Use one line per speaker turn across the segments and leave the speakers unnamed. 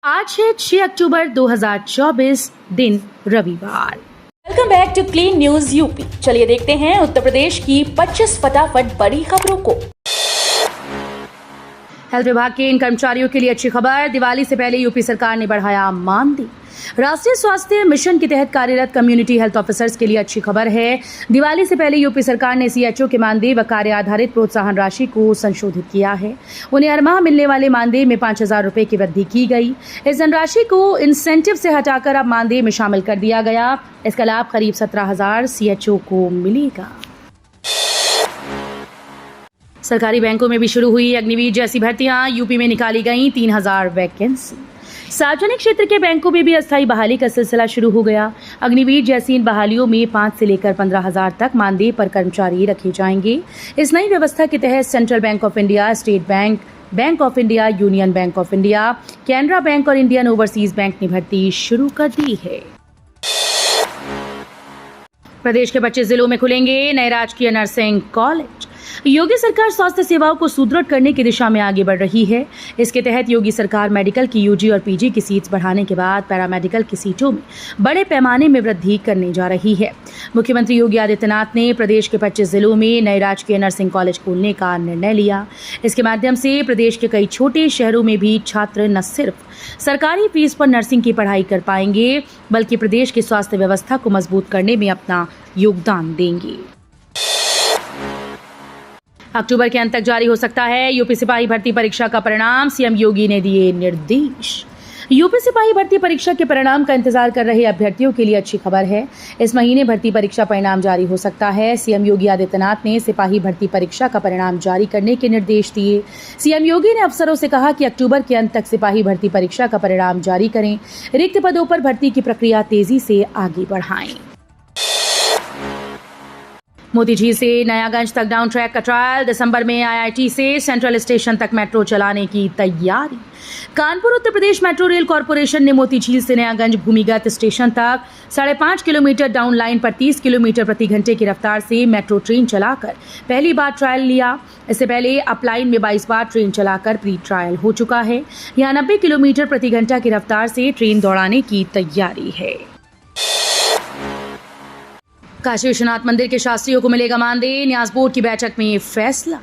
आज है 6 अक्टूबर 2024 दिन रविवार।
Welcome back to Clean News UP. चलिए देखते हैं उत्तर प्रदेश की 25 फटाफट बड़ी खबरों को।
हेल्थ विभाग के इन कर्मचारियों के लिए अच्छी खबर। दिवाली से पहले यूपी सरकार ने बढ़ाया मानदेय। राष्ट्रीय स्वास्थ्य मिशन के तहत कार्यरत कम्युनिटी हेल्थ ऑफिसर्स के लिए अच्छी खबर है। दिवाली से पहले यूपी सरकार ने सीएचओ के मानदेय व कार्य आधारित प्रोत्साहन राशि को संशोधित किया है। उन्हें हर माह मिलने वाले मानदेय में 5,000 रुपए की वृद्धि की गई। इस धनराशि को इंसेंटिव से हटाकर अब मानदेय में शामिल कर दिया गया। इसका लाभ करीब 17,000 सीएचओ को मिलेगा। सरकारी बैंकों में भी शुरू हुई अग्निवीर जैसी भर्तियां। यूपी में निकाली गई 3,000 वैकेंसी। सार्वजनिक क्षेत्र के बैंकों में भी अस्थायी बहाली का सिलसिला शुरू हो गया। अग्निवीर जैसी इन बहालियों में 5 से लेकर 15,000 तक मानदेय पर कर्मचारी रखे जाएंगे। इस नई व्यवस्था के तहत central bank of India, state bank, bank of India, union bank of India, Canara bank और इंडियन ओवरसीज बैंक ने भर्ती शुरू कर दी है। प्रदेश के 25 जिलों में खुलेंगे नए राजकीय नर्सिंग कॉलेज। योगी सरकार स्वास्थ्य सेवाओं को सुदृढ़ करने की दिशा में आगे बढ़ रही है। इसके तहत योगी सरकार मेडिकल की यूजी और पीजी की सीट्स बढ़ाने के बाद पैरामेडिकल की सीटों में बड़े पैमाने में वृद्धि करने जा रही है। मुख्यमंत्री योगी आदित्यनाथ ने प्रदेश के 25 जिलों में नए राजकीय नर्सिंग कॉलेज खोलने का निर्णय लिया। इसके माध्यम से प्रदेश के कई छोटे शहरों में भी छात्र न सिर्फ सरकारी फीस पर नर्सिंग की पढ़ाई कर पाएंगे, बल्कि प्रदेश की स्वास्थ्य व्यवस्था को मजबूत करने में अपना योगदान देंगे। अक्टूबर के अंत तक जारी हो सकता है यूपी सिपाही भर्ती परीक्षा का परिणाम। सीएम योगी ने दिए निर्देश। यूपी सिपाही भर्ती परीक्षा के परिणाम का इंतजार कर रहे अभ्यर्थियों के लिए अच्छी खबर है। इस महीने भर्ती परीक्षा परिणाम जारी हो सकता है। सीएम योगी आदित्यनाथ ने सिपाही भर्ती परीक्षा का परिणाम जारी करने के निर्देश दिए। सीएम योगी ने अफसरों से कहा कि अक्टूबर के अंत तक सिपाही भर्ती परीक्षा का परिणाम जारी करें। रिक्त पदों पर भर्ती की प्रक्रिया तेजी से आगे बढ़ाएं। मोती झील से नयागंज तक डाउन ट्रैक का ट्रायल। दिसंबर में आईआईटी से सेंट्रल स्टेशन तक मेट्रो चलाने की तैयारी। Kanpur Uttar Pradesh metro rail corporation ने मोती झील से नयागंज भूमिगत स्टेशन तक 5.5 किलोमीटर डाउन लाइन पर 30 किलोमीटर प्रति घंटे की रफ्तार से मेट्रो ट्रेन चलाकर पहली बार ट्रायल लिया। इससे पहले अपलाइन में 22 बार ट्रेन चलाकर प्री ट्रायल हो चुका है। यहाँ 90 किलोमीटर प्रति घंटा की रफ्तार से ट्रेन दौड़ाने की तैयारी है। काशी विश्वनाथ मंदिर के शास्त्रियों को मिलेगा मानदेय। न्यास बोर्ड की बैठक में फैसला।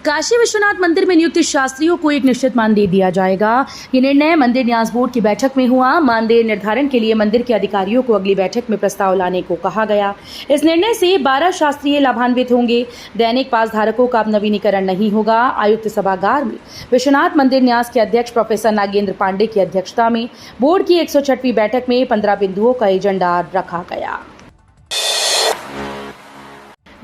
काशी विश्वनाथ मंदिर में नियुक्त शास्त्रियों को एक निश्चित मानदेय दिया जाएगा। ये निर्णय मंदिर न्यास बोर्ड की बैठक में हुआ। मानदेय निर्धारण के लिए मंदिर के अधिकारियों को अगली बैठक में प्रस्ताव लाने को कहा गया। इस निर्णय से 12 शास्त्रीय लाभान्वित होंगे। दैनिक पास धारकों का अब नवीनीकरण नहीं होगा। आयुक्त सभागार में विश्वनाथ मंदिर न्यास के अध्यक्ष प्रोफेसर नागेंद्र पांडे की अध्यक्षता में बोर्ड की 106वीं बैठक में 15 बिंदुओं का एजेंडा रखा गया।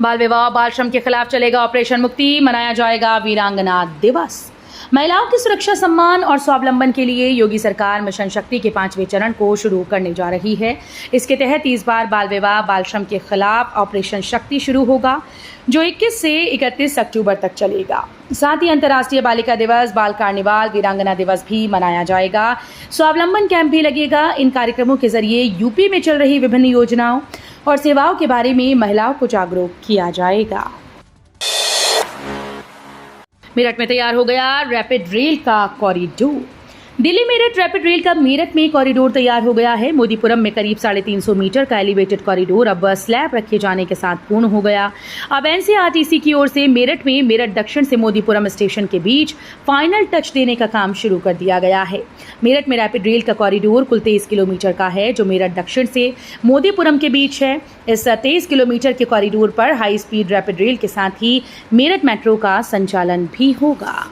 बाल विवाह बाल श्रम के खिलाफ चलेगा ऑपरेशन मुक्ति। मनाया जाएगा वीरांगना दिवस। महिलाओं की सुरक्षा, सम्मान और स्वावलंबन के लिए योगी सरकार मिशन शक्ति के 5वें चरण को शुरू करने जा रही है। इसके तहत इस बार बाल विवाह बाल श्रम के खिलाफ ऑपरेशन शक्ति शुरू होगा, जो 21 से 31 अक्टूबर तक चलेगा। साथ ही अंतर्राष्ट्रीय बालिका दिवस, बाल कार्निवाल, वीरांगना दिवस भी मनाया जाएगा। स्वावलंबन कैंप भी लगेगा। इन कार्यक्रमों के जरिए यूपी में चल रही विभिन्न योजनाओं और सेवाओं के बारे में महिलाओं को जागरूक किया जाएगा। मेरठ में तैयार हो गया रैपिड रेल का corridor. Delhi Meerut rapid rail का मेरठ में कॉरिडोर तैयार हो गया है। मोदीपुरम में करीब 350 मीटर का एलिवेटेड कॉरिडोर अब स्लैब रखे जाने के साथ पूर्ण हो गया। अब एनसीआरटीसी की ओर से मेरठ में मेरठ दक्षिण से मोदीपुरम स्टेशन के बीच फाइनल टच देने का काम शुरू कर दिया गया है। मेरठ में रैपिड रेल का कॉरिडोर कुल 23 किलोमीटर का है, जो मेरठ दक्षिण से मोदीपुरम के बीच है। इस 23 किलोमीटर के कॉरिडोर पर हाई स्पीड रैपिड रेल के साथ ही मेरठ मेट्रो का संचालन भी होगा।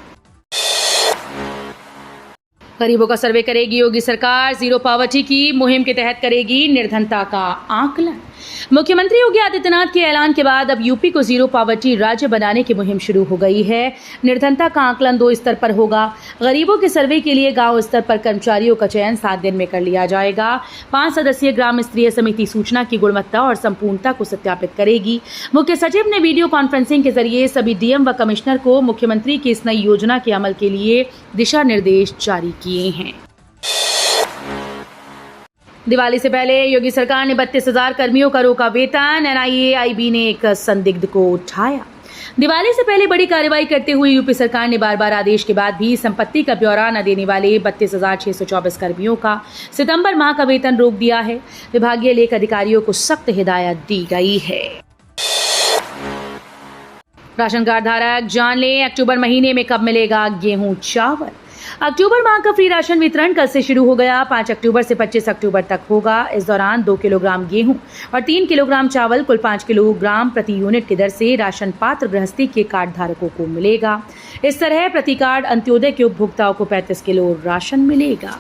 गरीबों का सर्वे करेगी योगी सरकार। जीरो पॉवर्टी की मुहिम के तहत करेगी निर्धनता का आकलन। मुख्यमंत्री योगी आदित्यनाथ के ऐलान के बाद अब यूपी को जीरो पॉवर्टी राज्य बनाने की मुहिम शुरू हो गई है। निर्धनता का आकलन 2 स्तर पर होगा। गरीबों के सर्वे के लिए गांव स्तर पर कर्मचारियों का चयन 7 दिन में कर लिया जाएगा। 5 सदस्यीय ग्राम स्तरीय समिति सूचना की गुणवत्ता और संपूर्णता को सत्यापित करेगी। मुख्य सचिव ने वीडियो कॉन्फ्रेंसिंग के जरिए सभी डीएम व कमिश्नर को मुख्यमंत्री की इस नई योजना के अमल के लिए दिशा निर्देश जारी किए हैं। दिवाली से पहले योगी सरकार ने 32,000 कर्मियों का रोका वेतन। एनआईए आईबी ने एक संदिग्ध को उठाया। दिवाली से पहले बड़ी कार्रवाई करते हुए यूपी सरकार ने बार बार आदेश के बाद भी संपत्ति का ब्यौरा न देने वाले 32,624 कर्मियों का सितंबर माह का वेतन रोक दिया है। विभागीय लेख अधिकारियों को सख्त हिदायत दी गई है। राशन कार्ड धारक जान लें, अक्टूबर महीने में कब मिलेगा गेहूं चावल। अक्टूबर माह का फ्री राशन वितरण कल से शुरू हो गया। 5 अक्टूबर से 25 अक्टूबर तक होगा। इस दौरान 2 किलोग्राम गेहूं और 3 किलोग्राम चावल कुल 5 किलोग्राम प्रति यूनिट की दर से राशन पात्र गृहस्थी के कार्ड धारकों को मिलेगा। इस तरह प्रति कार्ड अंत्योदय के उपभोक्ताओं को 35 किलो राशन मिलेगा।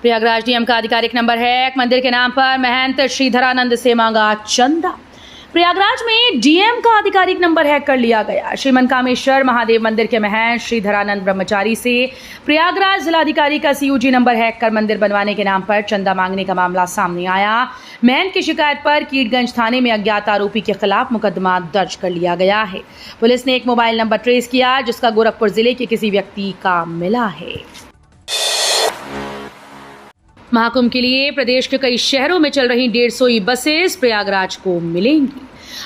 प्रयागराज डीएम का आधिकारिक नंबर है। मंदिर के नाम पर महंत श्रीधरानंद से मांगा चंदा। प्रयागराज में डीएम का आधिकारिक नंबर हैक कर लिया गया। श्री मनकामेश्वर महादेव मंदिर के महंत श्रीधरानंद ब्रह्मचारी से प्रयागराज जिलाधिकारी का सीयूजी नंबर हैक कर मंदिर बनवाने के नाम पर चंदा मांगने का मामला सामने आया। महंत की शिकायत पर कीटगंज थाने में अज्ञात आरोपी के खिलाफ मुकदमा दर्ज कर लिया गया है। पुलिस ने एक मोबाइल नंबर ट्रेस किया जिसका गोरखपुर जिले के किसी व्यक्ति का मिला है। महाकुंभ के लिए प्रदेश के कई शहरों में चल रही 150 ई बसेस प्रयागराज को मिलेंगी।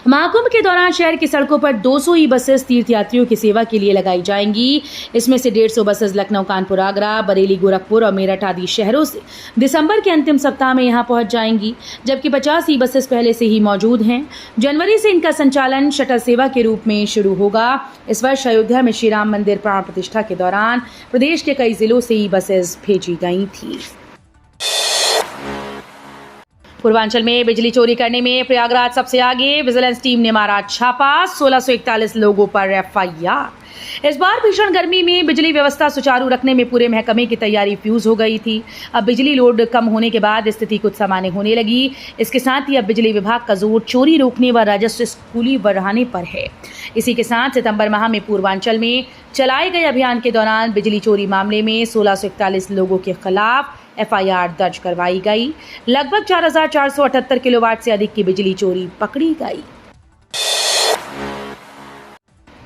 महाकुंभ के दौरान शहर की सड़कों पर 200 ई बसेस तीर्थयात्रियों की सेवा के लिए लगाई जाएंगी। इसमें से 150 बसेस लखनऊ, कानपुर, आगरा, बरेली, गोरखपुर और मेरठ आदि शहरों से दिसंबर के अंतिम सप्ताह में यहां पहुंच जाएंगी, जबकि 50 ई बसेस पहले से ही मौजूद हैं। जनवरी से इनका संचालन शटल सेवा के रूप में शुरू होगा। इस वर्ष अयोध्या में श्री राम मंदिर प्राण प्रतिष्ठा के दौरान प्रदेश के कई जिलों से ई बसेस भेजी गई थी। पूर्वांचल में बिजली चोरी करने में प्रयागराज सबसे आगे। विजिलेंस टीम ने मारा छापा। 1641 लोगों पर एफआईआर। इस बार भीषण गर्मी में बिजली व्यवस्था सुचारू रखने में पूरे महकमे की तैयारी फ्यूज हो गई थी। अब बिजली लोड कम होने के बाद स्थिति कुछ सामान्य होने लगी। इसके साथ ही अब बिजली विभाग का जोर चोरी रोकने व राजस्व वसूली बढ़ाने पर है। इसी के साथ सितंबर माह में पूर्वांचल में चलाए गए अभियान के दौरान बिजली चोरी मामले में 1641 लोगों के खिलाफ एफआईआर दर्ज करवाई गई। लगभग 4,478 किलोवाट से अधिक की बिजली चोरी पकड़ी गई।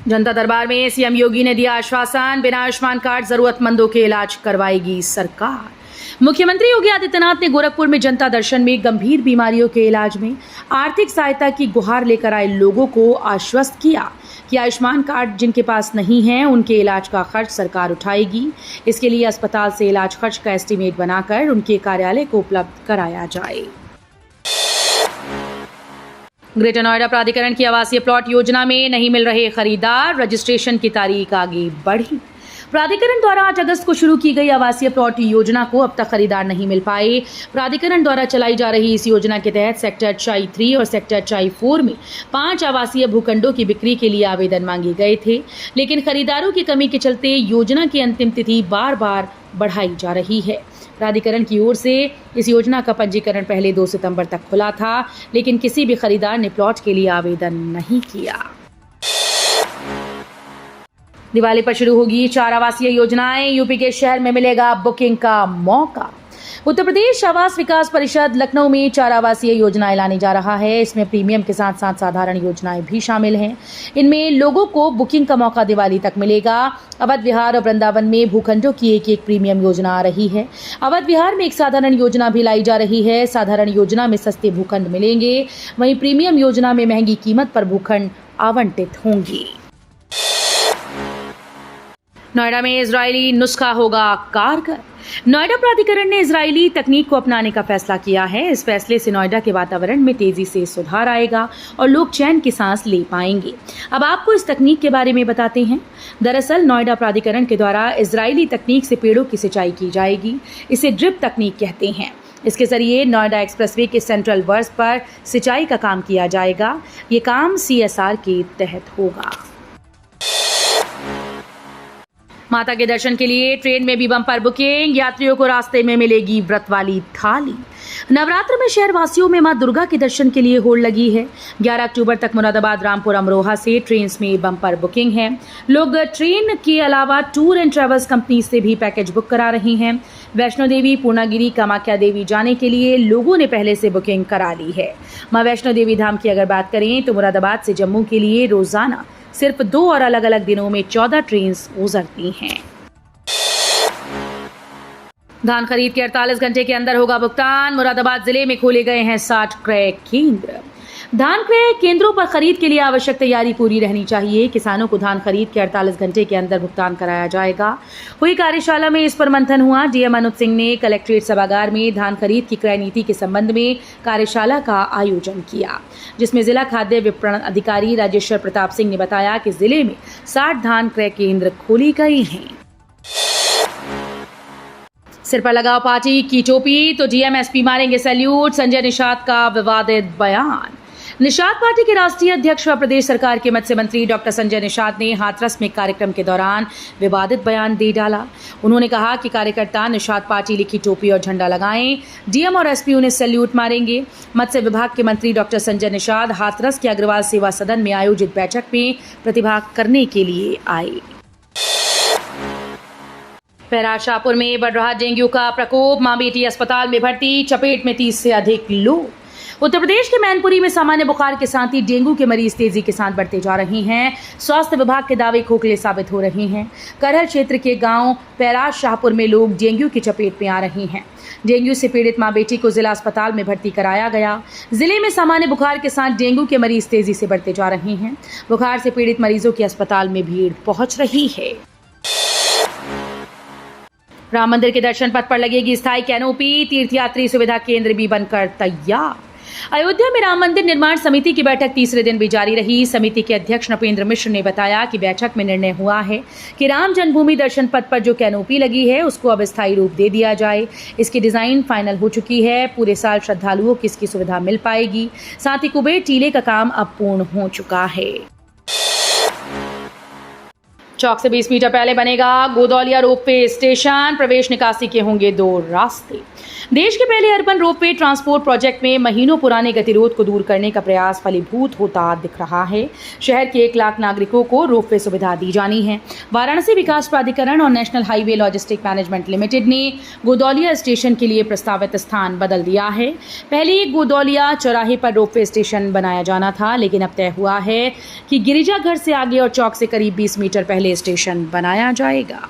जनता दरबार में सीएम योगी ने दिया आश्वासन, बिना आयुष्मान कार्ड जरूरतमंदों के इलाज करवाएगी सरकार। मुख्यमंत्री योगी आदित्यनाथ ने गोरखपुर में जनता दर्शन में गंभीर बीमारियों के इलाज में आर्थिक सहायता की गुहार लेकर आए लोगों को आश्वस्त किया कि आयुष्मान कार्ड जिनके पास नहीं है उनके इलाज का खर्च सरकार उठाएगी। इसके लिए अस्पताल से इलाज खर्च का एस्टीमेट बनाकर उनके कार्यालय को उपलब्ध कराया जाए। ग्रेटर नोएडा प्राधिकरण की आवासीय प्लॉट योजना में नहीं मिल रहे खरीदार, रजिस्ट्रेशन की तारीख आगे बढ़ी। प्राधिकरण द्वारा 8 अगस्त को शुरू की गई आवासीय प्लॉट योजना को अब तक खरीदार नहीं मिल पाए। प्राधिकरण द्वारा चलाई जा रही इस योजना के तहत सेक्टर चाई 3 और सेक्टर चाई 4 में 5 आवासीय भूखंडों की बिक्री के लिए आवेदन मांगे गए थे, लेकिन खरीदारों की कमी के चलते योजना की अंतिम तिथि बार बार बढ़ाई जा रही है। प्राधिकरण की ओर से इस योजना का पंजीकरण पहले 2 सितंबर तक खुला था, लेकिन किसी भी खरीदार ने प्लॉट के लिए आवेदन नहीं किया। दिवाली पर शुरू होगी 4 आवासीय योजनाएं। यूपी के शहर में मिलेगा बुकिंग का मौका। उत्तर प्रदेश आवास विकास परिषद लखनऊ में 4 आवासीय योजनाएं लाने जा रहा है। इसमें प्रीमियम के साथ साथ साधारण योजनाएं भी शामिल हैं। इनमें लोगों को बुकिंग का मौका दिवाली तक मिलेगा। अवध विहार और वृंदावन में भूखंडों की एक प्रीमियम योजना आ रही है। अवध विहार में एक साधारण योजना भी लाई जा रही है। साधारण योजना में सस्ते भूखंड मिलेंगे, वहीं प्रीमियम योजना में महंगी कीमत पर भूखंड आवंटित होंगे। नोएडा में इजरायली नुस्खा होगा कारगर। नोएडा प्राधिकरण ने इजरायली तकनीक को अपनाने का फैसला किया है। इस फैसले से नोएडा के वातावरण में तेजी से सुधार आएगा और लोग चैन की सांस ले पाएंगे। अब आपको इस तकनीक के बारे में बताते हैं। दरअसल नोएडा प्राधिकरण के द्वारा इजरायली तकनीक से पेड़ों की सिंचाई की जाएगी। इसे ड्रिप तकनीक कहते हैं। इसके जरिए नोएडा एक्सप्रेसवे के सेंट्रल वर्स पर सिंचाई का काम किया जाएगा। ये काम CSR के तहत होगा। माता के दर्शन के लिए ट्रेन में भी बम्पर बुकिंग। यात्रियों को रास्ते में मिलेगी व्रत वाली थाली। नवरात्र में शहरवासियों में मां दुर्गा के दर्शन के लिए होड़ लगी है। 11 अक्टूबर तक मुरादाबाद, रामपुर, अमरोहा से ट्रेन में बम्पर बुकिंग है। लोग ट्रेन के अलावा टूर एंड ट्रेवल्स कंपनी से भी पैकेज बुक करा रही हैं। वैष्णो देवी, पूर्णागिरी, कामाख्या देवी जाने के लिए लोगों ने पहले से बुकिंग करा ली है। मां वैष्णो देवी धाम की अगर बात करें तो मुरादाबाद से जम्मू के लिए रोजाना सिर्फ 2 और अलग अलग दिनों में 14 ट्रेन गुजरती हैं। धान खरीद के 48 घंटे के अंदर होगा भुगतान। मुरादाबाद जिले में खोले गए हैं 60 क्रय केंद्र। धान क्रय केंद्रों पर खरीद के लिए आवश्यक तैयारी पूरी रहनी चाहिए। किसानों को धान खरीद के 48 घंटे के अंदर भुगतान कराया जाएगा। हुई कार्यशाला में इस पर मंथन हुआ। डीएम अनुज सिंह ने कलेक्ट्रेट सभागार में धान खरीद की क्रय नीति के संबंध में कार्यशाला का आयोजन किया, जिसमें जिला खाद्य विपणन अधिकारी राजेश्वर प्रताप सिंह ने बताया कि जिले में 60 धान क्रय केंद्र खोले गए हैं। सिर पर लगाओ पार्टी की टोपी तो डीएम एसपी मारेंगे सैल्यूट, संजय निषाद का विवादित बयान। निषाद पार्टी के राष्ट्रीय अध्यक्ष व प्रदेश सरकार के मत्स्य मंत्री डॉक्टर संजय निषाद ने हाथरस में कार्यक्रम के दौरान विवादित बयान दे डाला। उन्होंने कहा कि कार्यकर्ता निषाद पार्टी लिखी टोपी और झंडा लगाएं, डीएम और एसपी उन्हें सैल्यूट मारेंगे। मत्स्य विभाग के मंत्री डॉक्टर संजय निषाद हाथरस के अग्रवाल सेवा सदन में आयोजित बैठक में प्रतिभाग करने के लिए आए। पैरा शाहपुर में बढ़ रहा डेंगू का प्रकोप, मां बेटी अस्पताल में भर्ती, चपेट में 30 से अधिक लोग। उत्तर प्रदेश के मैनपुरी में सामान्य बुखार के साथ ही डेंगू के मरीज तेजी के साथ बढ़ते जा रहे हैं। स्वास्थ्य विभाग के दावे खोखले साबित हो रहे हैं। करहल क्षेत्र के गांव पैरा शाहपुर में लोग डेंगू की चपेट में आ रहे हैं। डेंगू से पीड़ित मां बेटी को जिला अस्पताल में भर्ती कराया गया। जिले में सामान्य बुखार के साथ डेंगू के मरीज तेजी से बढ़ते जा रहे हैं। बुखार से पीड़ित मरीजों की अस्पताल में भीड़ पहुंच रही है। राम मंदिर के दर्शन पथ पर लगेगी स्थायी कैनोपी, तीर्थयात्री सुविधा केंद्र भी बनकर तैयार। अयोध्या में राम मंदिर निर्माण समिति की बैठक तीसरे दिन भी जारी रही। समिति के अध्यक्ष नपेंद्र मिश्र ने बताया कि बैठक में निर्णय हुआ है कि राम जन्मभूमि दर्शन पथ पर जो कैनोपी लगी है उसको अब स्थायी रूप दे दिया जाए। इसकी डिजाइन फाइनल हो चुकी है। पूरे साल श्रद्धालुओं को इसकी सुविधा मिल पाएगी। साथ ही कुबेर टीले का काम अब पूर्ण हो चुका है। चौक से 20 मीटर पहले बनेगा गोदौलिया रोपवे स्टेशन। प्रवेश निकासी के होंगे 2 रास्ते। देश के पहले अर्बन रोपवे ट्रांसपोर्ट प्रोजेक्ट में महीनों पुराने गतिरोध को दूर करने का प्रयास फलीभूत होता दिख रहा है। शहर के 1 लाख नागरिकों को रोपवे सुविधा दी जानी है। वाराणसी विकास प्राधिकरण और national highway logistic management limited ने गोदौलिया स्टेशन के लिए प्रस्तावित स्थान बदल दिया है। पहले गोदौलिया चौराहे पर रोपवे स्टेशन बनाया जाना था, लेकिन अब तय हुआ है कि गिरिजाघर से आगे और चौक से करीब 20 मीटर पहले स्टेशन बनाया जाएगा।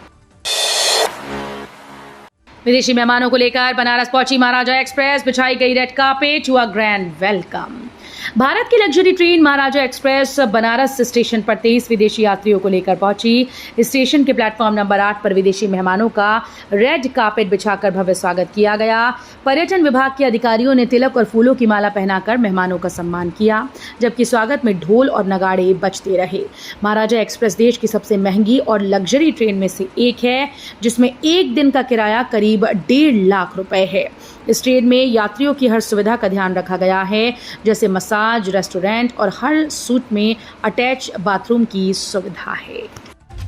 विदेशी मेहमानों को लेकर बनारस पहुंची महाराजा एक्सप्रेस, बिछाई गई रेड कार्पेट, हुआ ग्रैंड वेलकम। भारत की लग्जरी ट्रेन महाराजा एक्सप्रेस बनारस स्टेशन पर 23 विदेशी यात्रियों को लेकर पहुंची। स्टेशन के प्लेटफॉर्म नंबर 8 पर विदेशी मेहमानों का रेड कार्पेट बिछाकर भव्य स्वागत किया गया। पर्यटन विभाग के अधिकारियों ने तिलक और फूलों की माला पहनाकर मेहमानों का सम्मान किया, जबकि स्वागत में ढोल और नगाड़े बजते रहे। महाराजा एक्सप्रेस देश की सबसे महंगी और लग्जरी ट्रेन में से एक है, जिसमें एक दिन का किराया करीब 1.5 लाख रुपए है। इस ट्रेन में यात्रियों की हर सुविधा का ध्यान रखा गया है, जैसे मसाज, रेस्टोरेंट और हर सूट में अटैच बाथरूम की सुविधा है।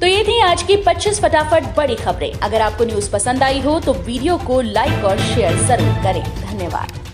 तो ये थी आज की 25 फटाफट बड़ी खबरें। अगर आपको न्यूज पसंद आई हो तो वीडियो को लाइक और शेयर जरूर करें। धन्यवाद।